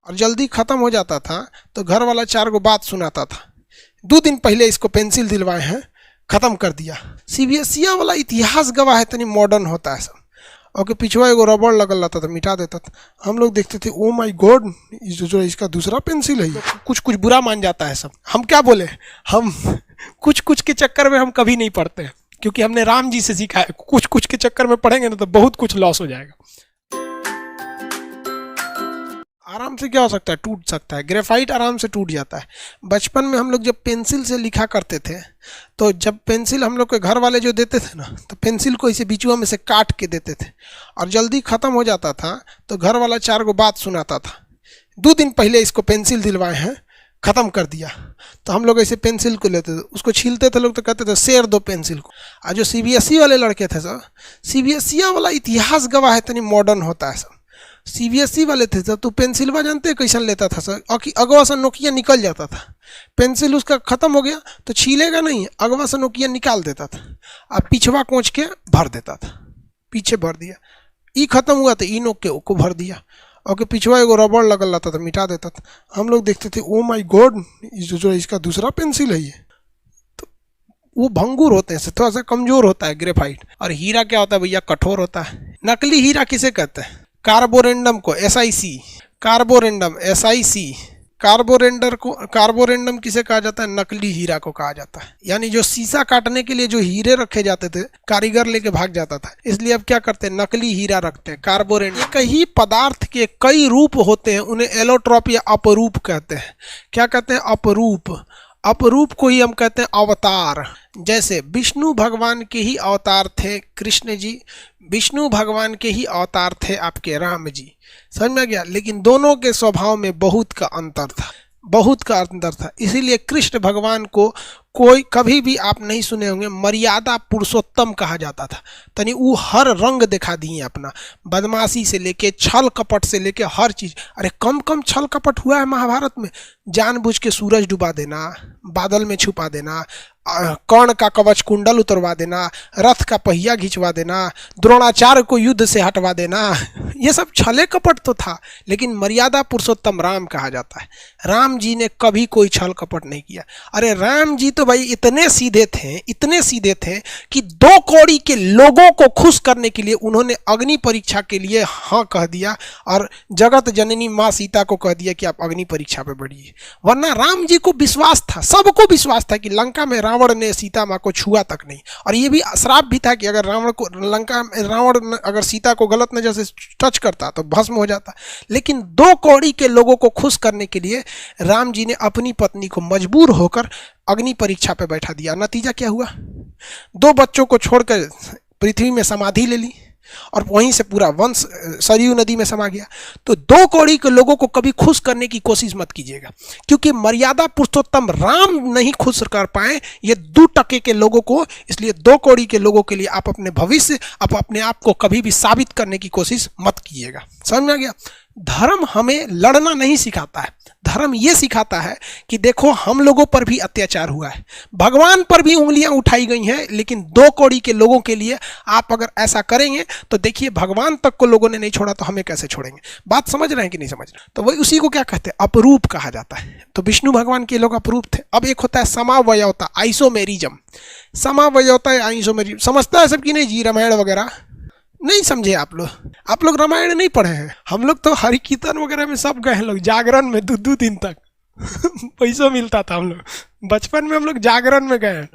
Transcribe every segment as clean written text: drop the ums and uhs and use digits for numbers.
और जल्दी खत्म हो जाता था तो घर वाला 4 गो बात सुनाता था। 2 दिन पहले इसको पेंसिल दिलवाए हैं, खत्म कर दिया। सीबीएसई वाला इतिहास गवाह है, तनी मॉडर्न होता है सब। ओके, पिछवा एगो रबड़ लगल रहता था, मिटा देता था। हम लोग देखते थे ओ माय गॉड, जो इसका दूसरा पेंसिल है। कुछ कुछ बुरा मान जाता है सब। हम क्या बोले, हम कुछ कुछ के चक्कर में हम कभी नहीं पढ़ते हैं, क्योंकि हमने राम जी से सीखा है। कुछ कुछ के चक्कर में पढ़ेंगे ना तो बहुत कुछ लॉस हो जाएगा। आराम से क्या हो सकता है, टूट सकता है। ग्रेफाइट आराम से टूट जाता है। बचपन में हम लोग जब पेंसिल से लिखा करते थे, तो जब पेंसिल हम लोग के घर वाले जो देते थे ना, तो पेंसिल को इसे बीचुआ में से काट के देते थे। और जल्दी ख़त्म हो जाता था तो घर वाला 4 गो बात सुनाता था। 2 दिन पहले इसको पेंसिल दिलवाए हैं, ख़त्म कर दिया। तो हम लोग ऐसे पेंसिल को लेते थे, उसको छीलते थे लोग, तो कहते थे शेर दो पेंसिल को। और जो सीबीएसई वाले लड़के थे सब, सीबीएसई वाला इतिहास गवाह है, तनी मॉडर्न होता है सब। सीबीएसई वाले थे सर, तो पेंसिलवा जानते कैसन लेता था सर, अगवा से नोकिया निकल जाता था। पेंसिल उसका ख़त्म हो गया तो छीलेगा नहीं, अगवा से नोकिया निकाल देता था और पिछवा कोच के भर देता था। पीछे भर दिया, ई खत्म हुआ तो ई नोक के को भर दिया। ओके, पिछवा एगो रबड़ लगल रहता था, मिटा देता था। हम लोग देखते थे ओ माय गॉड, जो इसका दूसरा पेंसिल है ये। तो वो भंगुर होते हैं, थोड़ा सा कमज़ोर होता है ग्रेफाइट। और हीरा क्या होता है भैया, कठोर होता है। नकली हीरा किसे कहते हैं, कार्बोरेंडम को, SiC, कार्बोरेंडम SiC। कार्बोरेंडम किसे कहा जाता है, नकली हीरा को कहा जाता है। यानी जो शीशा काटने के लिए जो हीरे रखे जाते थे, कारीगर लेके भाग जाता था, इसलिए अब क्या करते हैं, नकली हीरा रखते हैं, कार्बोरेंडम। एक ही पदार्थ के कई रूप होते हैं, उन्हें एलोट्रॉप या अपरूप कहते हैं। क्या कहते हैं, अपरूप। अपरूप को ही हम कहते हैं अवतार। जैसे विष्णु भगवान के ही अवतार थे कृष्ण जी, विष्णु भगवान के ही अवतार थे आपके राम जी। समझ में गया। लेकिन दोनों के स्वभाव में बहुत का अंतर था, बहुत का अंतर था। इसीलिए कृष्ण भगवान को कोई कभी भी आप नहीं सुने होंगे मर्यादा पुरुषोत्तम कहा जाता था। तनी वो हर रंग दिखा दिए अपना, बदमाशी से लेके छल कपट से लेके हर चीज़। अरे कम कम छल कपट हुआ है महाभारत में। जानबूझ के सूरज डुबा देना, बादल में छुपा देना, कर्ण का कवच कुंडल उतरवा देना, रथ का पहिया घिंचवा देना, द्रोणाचार्य को युद्ध से हटवा देना, ये सब छले कपट तो था। लेकिन मर्यादा पुरुषोत्तम राम कहा जाता है। राम जी ने कभी कोई छल कपट नहीं किया। अरे राम जी तो भाई इतने सीधे थे, इतने सीधे थे कि 2 कौड़ी के लोगों को खुश करने के लिए उन्होंने अग्नि परीक्षा के लिए हाँ कह दिया, और जगत जननी माँ सीता को कह दिया कि आप अग्नि परीक्षा पे बढ़िए। वरना राम जी को विश्वास था, सबको विश्वास था कि लंका में रावण ने सीता माँ को छुआ तक नहीं। और ये भी श्राप भी था कि अगर रावण अगर सीता को गलत नजर से टच करता तो भस्म हो जाता। लेकिन 2 कौड़ी के लोगों को खुश करने के लिए राम जी ने अपनी पत्नी को मजबूर होकर अग्नि परीक्षा पे बैठा दिया। नतीजा क्या हुआ, 2 बच्चों को छोड़कर पृथ्वी में समाधि ले ली और वहीं से पूरा वंश सरयू नदी में समा गया। तो 2 कौड़ी के लोगों को कभी खुश करने की कोशिश मत कीजिएगा, क्योंकि मर्यादा पुरुषोत्तम राम नहीं खुश कर पाए ये 2 टके के लोगों को। इसलिए 2 कौड़ी के लोगों के लिए आप अपने भविष्य, आप अपने आप को कभी भी साबित करने की कोशिश मत कीजिएगा। समझ में आ गया। धर्म हमें लड़ना नहीं सिखाता है, धर्म ये सिखाता है कि देखो हम लोगों पर भी अत्याचार हुआ है, भगवान पर भी उंगलियां उठाई गई हैं, लेकिन 2 कौड़ी के लोगों के लिए आप अगर ऐसा करेंगे तो देखिए भगवान तक को लोगों ने नहीं छोड़ा तो हमें कैसे छोड़ेंगे। बात समझ रहे हैं कि नहीं समझ रहे। तो वही उसी को क्या कहते हैं, अपरूप कहा जाता है। तो विष्णु भगवान के लोग अपरूप थे। अब एक होता है समावयवता, आइसोमेरिज्म। समावयवता है आइसोमेरिज्म, समझता है सब कि नहीं जी, रामायण वगैरह नहीं समझे आप लोग रामायण नहीं पढ़े हैं। हम लोग तो हरि कीर्तन वगैरह में सब गए हैं लोग, जागरण में 2 दिन तक पैसा मिलता था। हम लोग बचपन में हम लोग जागरण में गए।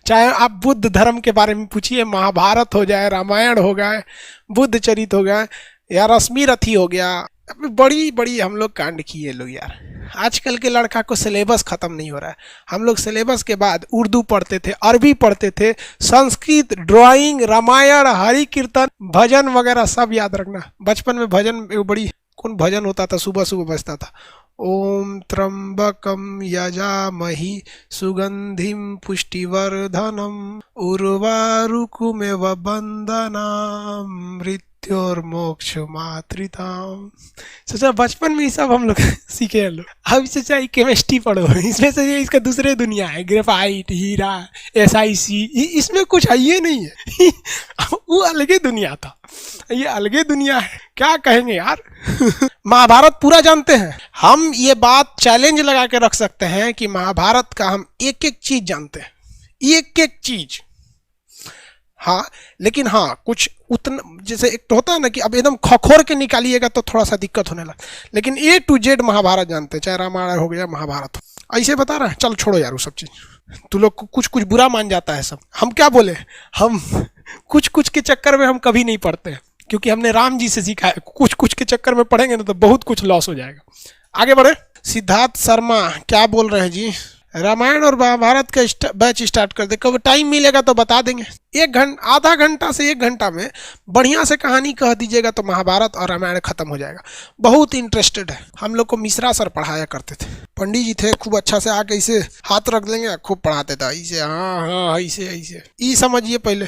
चाहे आप बुद्ध धर्म के बारे में पूछिए, महाभारत हो जाए, रामायण हो गए, बुद्ध चरित हो गए, या रश्मि रथी हो गया, बड़ी बड़ी हम लोग कांड किए लोग यार। आजकल के लड़का को सिलेबस ख़त्म नहीं हो रहा है। हम लोग सिलेबस के बाद उर्दू पढ़ते थे, अरबी पढ़ते थे, संस्कृत, ड्राइंग, रामायण, हरि कीर्तन, भजन वगैरह सब याद रखना। बचपन में भजन बड़ी कौन भजन होता था, सुबह सुबह बजता था, ओम त्र्यंबकम यजामहि सुगंधिम पुष्टिवर्धनम उर्वारुकमेव बंदनाम मृत्योर मोक्ष मातृताम। सोचा बचपन में ये सब हम लोग सीखे हैं लोग। अब सोचा केमिस्ट्री पढ़ो, इसमें से ये इसका दूसरे दुनिया है, ग्रेफाइट, हीरा, SiC, इसमें कुछ है ये नहीं है। वो अलगे दुनिया था, ये अलगे दुनिया है, क्या कहेंगे यार। महाभारत पूरा जानते हैं हम, ये बात चैलेंज लगा के रख सकते हैं कि महाभारत का हम एक एक चीज जानते हैं, एक एक चीज। हाँ, लेकिन हाँ कुछ उतना, जैसे एक तो होता है ना कि अब एकदम खखोर के निकालिएगा तो थोड़ा सा दिक्कत होने लगा, लेकिन A to Z महाभारत जानते हैं, चाहे रामायण हो गया महाभारत। ऐसे बता रहा है, चल छोड़ो यार वो सब चीज, तू लोग कुछ कुछ बुरा मान जाता है सब। हम क्या बोले, हम कुछ कुछ के चक्कर में हम कभी नहीं पढ़ते हैं, क्योंकि हमने राम जी से सीखा है, कुछ कुछ के चक्कर में पढ़ेंगे ना तो बहुत कुछ लॉस हो जाएगा। आगे बढ़े। सिद्धार्थ शर्मा क्या बोल रहे हैं जी, रामायण और महाभारत का बैच स्टार्ट कर दे, कब टाइम मिलेगा तो बता देंगे। आधा घंटा से 1 घंटा में बढ़िया से कहानी कह दीजिएगा तो महाभारत और रामायण खत्म हो जाएगा। बहुत इंटरेस्टेड है। हम लोग को मिश्रा सर पढ़ाया करते थे, पंडित जी थे, खूब अच्छा से आके इसे हाथ रख देंगे, खूब पढ़ाते थे, ऐसे हाँ हाँ ऐसे ऐसे, ये समझिए पहले।